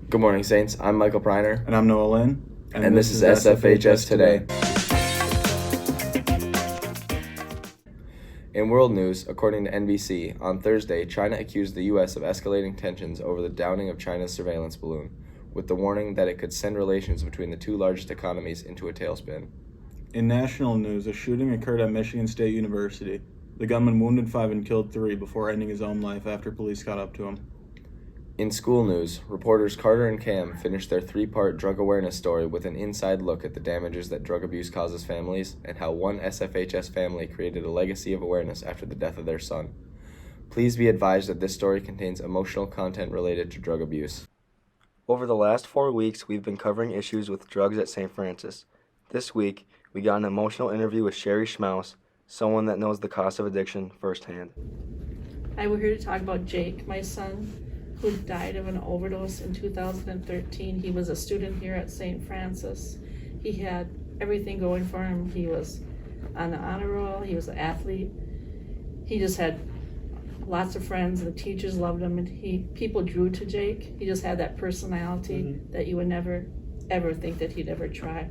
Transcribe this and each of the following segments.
Good morning, Saints. I'm Michael Preiner. And I'm Noah Lynn. And this is SFHS Today. In world news, according to NBC, on Thursday, China accused the U.S. of escalating tensions over the downing of China's surveillance balloon, with the warning that it could send relations between the two largest economies into a tailspin. In national news, a shooting occurred at Michigan State University. The gunman wounded 5 and killed 3 before ending his own life after police caught up to him. In school news, reporters Carter and Cam finished their 3-part drug awareness story with an inside look at the damages that drug abuse causes families and how one SFHS family created a legacy of awareness after the death of their son. Please be advised that this story contains emotional content related to drug abuse. Over the last 4 weeks, we've been covering issues with drugs at St. Francis. This week, we got an emotional interview with Sherry Schmaus, someone that knows the cost of addiction firsthand. Hi, we're here to talk about Jake, my son, who died of an overdose in 2013. He was a student here at St. Francis. He had everything going for him. He was on the honor roll. He was an athlete. He just had lots of friends. The teachers loved him, and people drew to Jake. He just had that personality that you would never, ever think that he'd ever try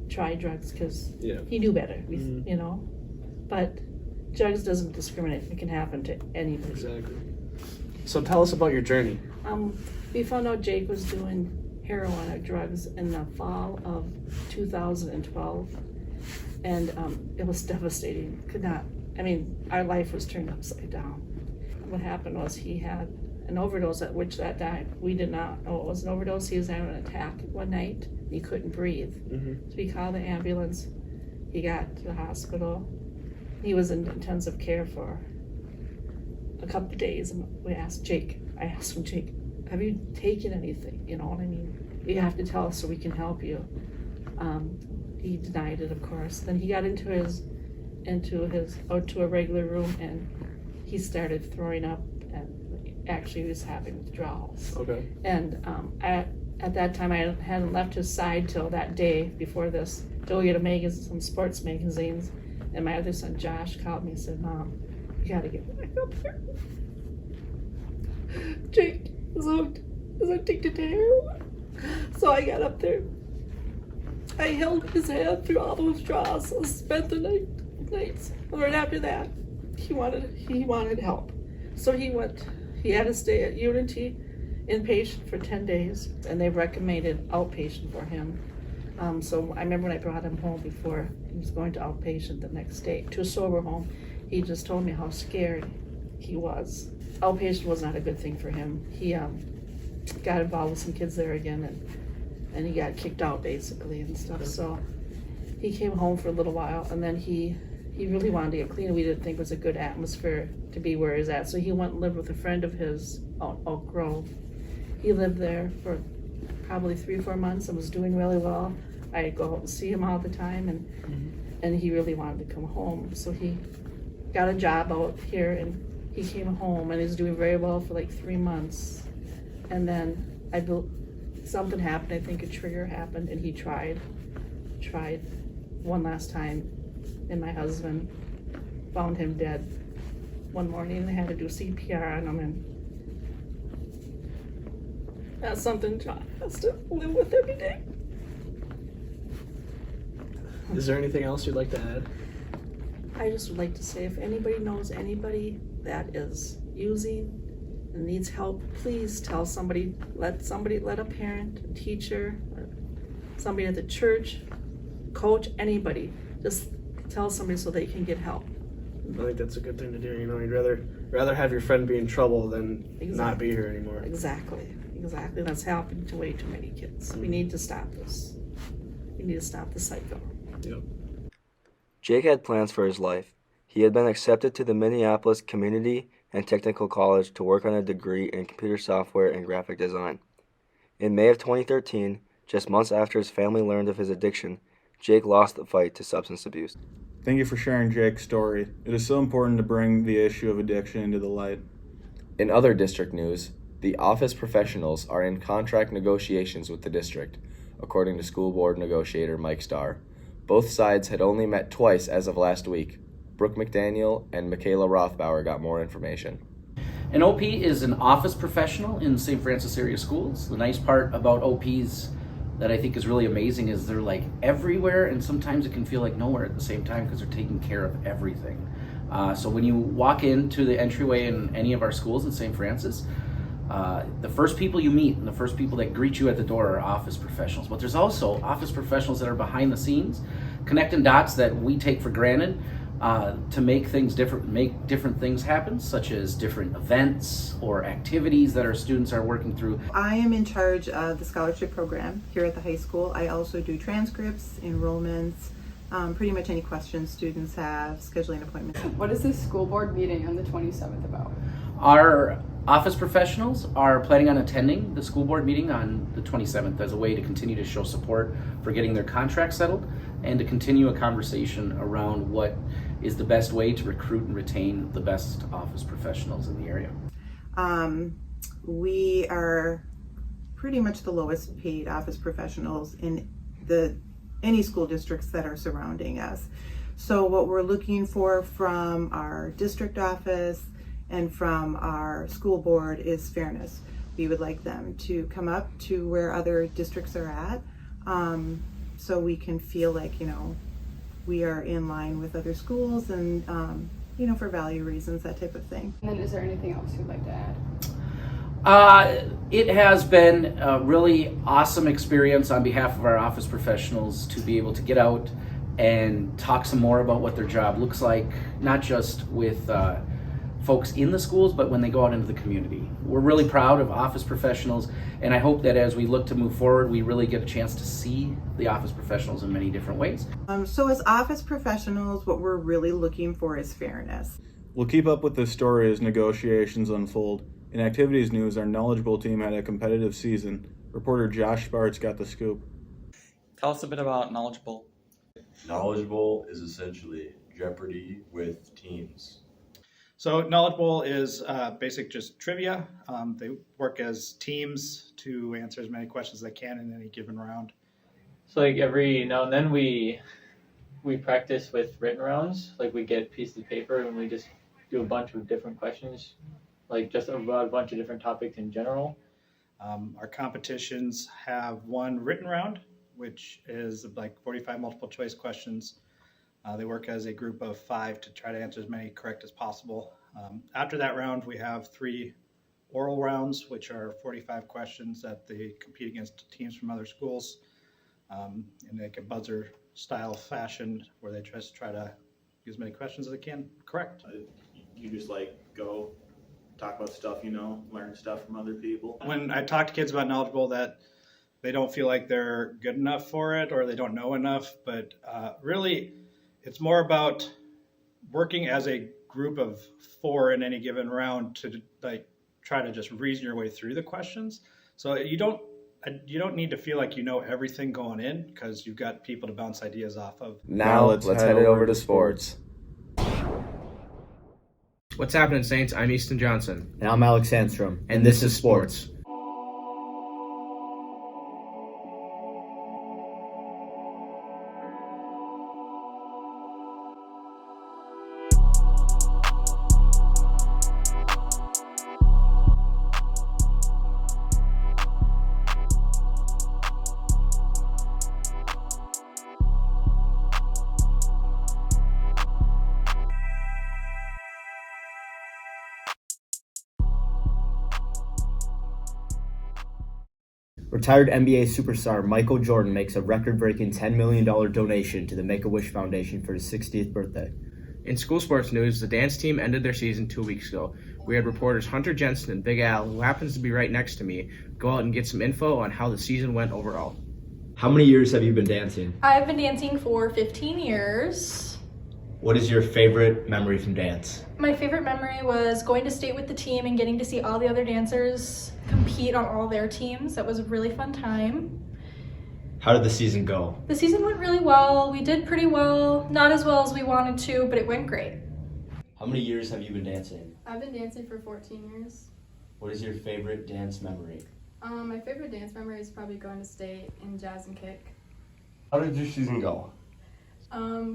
drugs, because he knew better, you know. But drugs doesn't discriminate. It can happen to anybody. Exactly. So tell us about your journey. We found out Jake was doing heroin or drugs in the fall of 2012, and it was devastating. Our life was turned upside down. What happened was he had an overdose, at which that died. We did not know it was an overdose. He was having an attack one night. He couldn't breathe. So we called the ambulance. He got to the hospital. He was in intensive care for a couple of days, and I asked him, Jake, have you taken anything? You know what I mean? You have to tell us so we can help you. He denied it, of course. Then he got into a regular room, and he started throwing up, and actually he was having withdrawals. Okay. And at that time, I hadn't left his side till that day before this to go get some sports magazines. And my other son, Josh, called me and said, Mom, you gotta get back up there. Jake is addicted to heroin. So I got up there. I held his hand through all the withdrawals. I spent the nights. Right after that, he wanted help. So he had to stay at Unity inpatient for 10 days, and they recommended outpatient for him. So I remember when I brought him home before he was going to outpatient the next day, to a sober home, he just told me how scared he was. Outpatient was not a good thing for him. He got involved with some kids there again, and he got kicked out basically and stuff. So he came home for a little while, and then he really wanted to get clean. We didn't think it was a good atmosphere to be where he's at. So he went and lived with a friend of his, Oak Grove. He lived there for probably 3 or 4 months and was doing really well. I'd go out and see him all the time, and he really wanted to come home. So he got a job out here, and he came home, and he was doing very well for like 3 months. And then something happened. I think a trigger happened, and he tried one last time, and my husband found him dead one morning, and they had to do CPR on him, and that's something John has to live with every day. Is there anything else you'd like to add? I just would like to say, if anybody knows anybody that is using and needs help, please tell somebody. Let a parent, a teacher, or somebody at the church, coach, anybody. Just tell somebody so they can get help. I think that's a good thing to do. You know, you'd rather have your friend be in trouble than not be here anymore. Exactly. That's happening to way too many kids. We need to stop this. We need to stop the cycle. Yep. Jake had plans for his life. He had been accepted to the Minneapolis Community and Technical College to work on a degree in computer software and graphic design. In May of 2013, just months after his family learned of his addiction, Jake lost the fight to substance abuse. Thank you for sharing Jake's story. It is so important to bring the issue of addiction into the light. In other district news, the office professionals are in contract negotiations with the district, according to school board negotiator Mike Starr. Both sides had only met twice as of last week. Brooke McDaniel and Michaela Rothbauer got more information. An OP is an office professional in St. Francis area schools. The nice part about OPs that I think is really amazing is they're like everywhere, and sometimes it can feel like nowhere at the same time because they're taking care of everything. So when you walk into the entryway in any of our schools in St. Francis, the first people you meet and the first people that greet you at the door are office professionals. But there's also office professionals that are behind the scenes, connecting dots that we take for granted to make things different, make different things happen, such as different events or activities that our students are working through. I am in charge of the scholarship program here at the high school. I also do transcripts, enrollments, pretty much any questions students have, scheduling appointments. What is this school board meeting on the 27th about? Our office professionals are planning on attending the school board meeting on the 27th as a way to continue to show support for getting their contract settled and to continue a conversation around what is the best way to recruit and retain the best office professionals in the area. We are pretty much the lowest paid office professionals in any school districts that are surrounding us. So what we're looking for from our district office and from our school board is fairness. We would like them to come up to where other districts are at, so we can feel like, we are in line with other schools and, for value reasons, that type of thing. And then is there anything else you'd like to add? It has been a really awesome experience on behalf of our office professionals to be able to get out and talk some more about what their job looks like, not just with folks in the schools, but when they go out into the community. We're really proud of office professionals, and I hope that as we look to move forward, we really get a chance to see the office professionals in many different ways. So as office professionals, what we're really looking for is fairness. We'll keep up with this story as negotiations unfold. In activities news, our knowledgeable team had a competitive season. Reporter Josh Spartz got the scoop. Tell us a bit about Knowledgeable. Knowledgeable is essentially Jeopardy with teams. So Knowledgeable is basic just trivia. They work as teams to answer as many questions as they can in any given round. So like every now and then we practice with written rounds. Like we get pieces of paper and we just do a bunch of different questions, like just about a bunch of different topics in general. Our competitions have one written round, which is like 45 multiple choice questions. They work as a group of 5 to try to answer as many correct as possible. After that round, we have 3 oral rounds, which are 45 questions that they compete against teams from other schools in like a buzzer style fashion where they just try to use as many questions as they can correct. You just go talk about stuff, learn stuff from other people. When I talk to kids about Knowledgeable, that they don't feel like they're good enough for it or they don't know enough, but really it's more about working as a group of 4 in any given round to try to just reason your way through the questions. So you don't need to feel like you know everything going in because you've got people to bounce ideas off of. Now let's head it over to sports. What's happening, Saints? I'm Easton Johnson. And I'm Alex Sandstrom. And this is Sports. Retired NBA superstar Michael Jordan makes a record-breaking $10 million donation to the Make-A-Wish Foundation for his 60th birthday. In school sports news, the dance team ended their season 2 weeks ago. We had reporters Hunter Jensen and Big Al, who happens to be right next to me, go out and get some info on how the season went overall. How many years have you been dancing? I've been dancing for 15 years. What is your favorite memory from dance? My favorite memory was going to state with the team and getting to see all the other dancers compete on all their teams. That was a really fun time. How did the season go? The season went really well. We did pretty well. Not as well as we wanted to, but it went great. How many years have you been dancing? I've been dancing for 14 years. What is your favorite dance memory? My favorite dance memory is probably going to state in jazz and kick. How did your season go?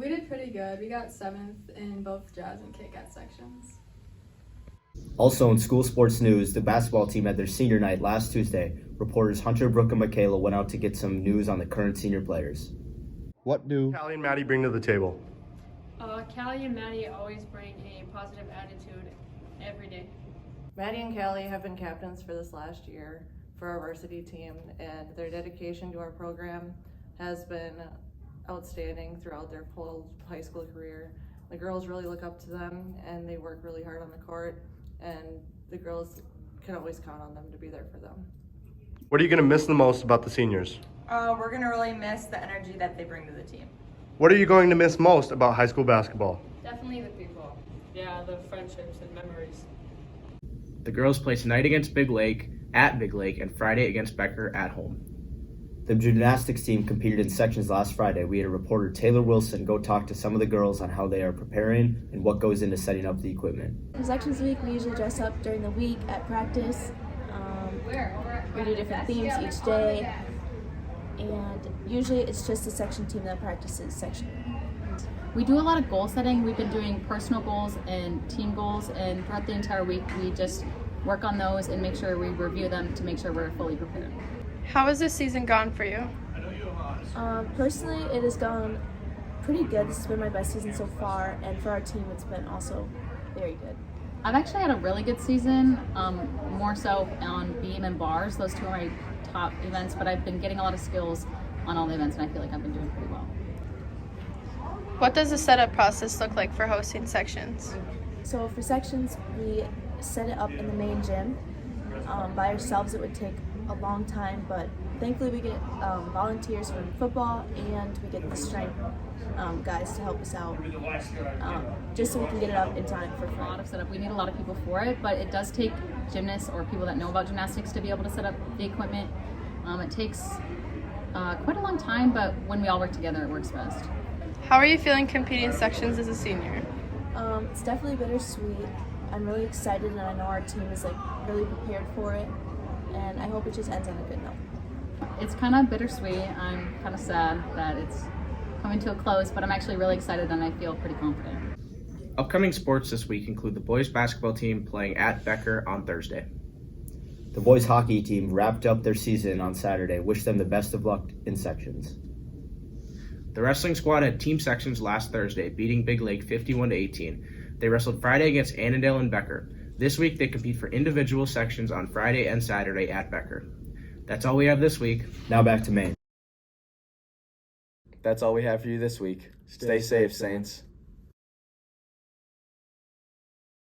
We did pretty good. We got 7th in both jazz and kick at sections. Also in school sports news, the basketball team had their senior night last Tuesday. Reporters Hunter, Brooke, and Michaela went out to get some news on the current senior players. What do Callie and Maddie bring to the table? Callie and Maddie always bring a positive attitude every day. Maddie and Callie have been captains for this last year for our varsity team, and their dedication to our program has been outstanding throughout their whole high school career. The girls really look up to them, and they work really hard on the court, and the girls can always count on them to be there for them. What are you going to miss the most about the seniors? We're going to really miss the energy that they bring to the team. What are you going to miss most about high school basketball? Definitely the people. Yeah, the friendships and memories. The girls play tonight against Big Lake, at Big Lake, and Friday against Becker at home. The gymnastics team competed in sections last Friday. We had a reporter, Taylor Wilson, go talk to some of the girls on how they are preparing and what goes into setting up the equipment. For sections week, we usually dress up during the week at practice. We do different themes each day, and usually it's just the section team that practices section. We do a lot of goal setting. We've been doing personal goals and team goals, and throughout the entire week we just work on those and make sure we review them to make sure we're fully prepared. How has this season gone for you? Personally, it has gone pretty good. This has been my best season so far, and for our team it's been also very good. I've actually had a really good season, more so on beam and bars. Those two are my top events, but I've been getting a lot of skills on all the events, and I feel like I've been doing pretty well. What does the setup process look like for hosting sections? So for sections, we set it up in the main gym. By ourselves, it would take a long time, but thankfully we get volunteers from football, and we get the strength guys to help us out, just so we can get it up in time for a lot of setup. We need a lot of people for it, but it does take gymnasts or people that know about gymnastics to be able to set up the equipment. It takes quite a long time, but when we all work together, it works best. How are you feeling competing sections as a senior? It's definitely bittersweet. I'm really excited, and I know our team is really prepared for it, and I hope it just ends on a good note. It's kind of bittersweet. I'm kind of sad that it's coming to a close, but I'm actually really excited and I feel pretty confident. Upcoming sports this week include the boys basketball team playing at Becker on Thursday. The boys hockey team wrapped up their season on Saturday. Wish them the best of luck in sections. The wrestling squad had team sections last Thursday, beating Big Lake 51-18. They wrestled Friday against Annandale and Becker. This week they compete for individual sections on Friday and Saturday at Becker. That's all we have this week. Now back to Maine. That's all we have for you this week. Stay safe, Saints.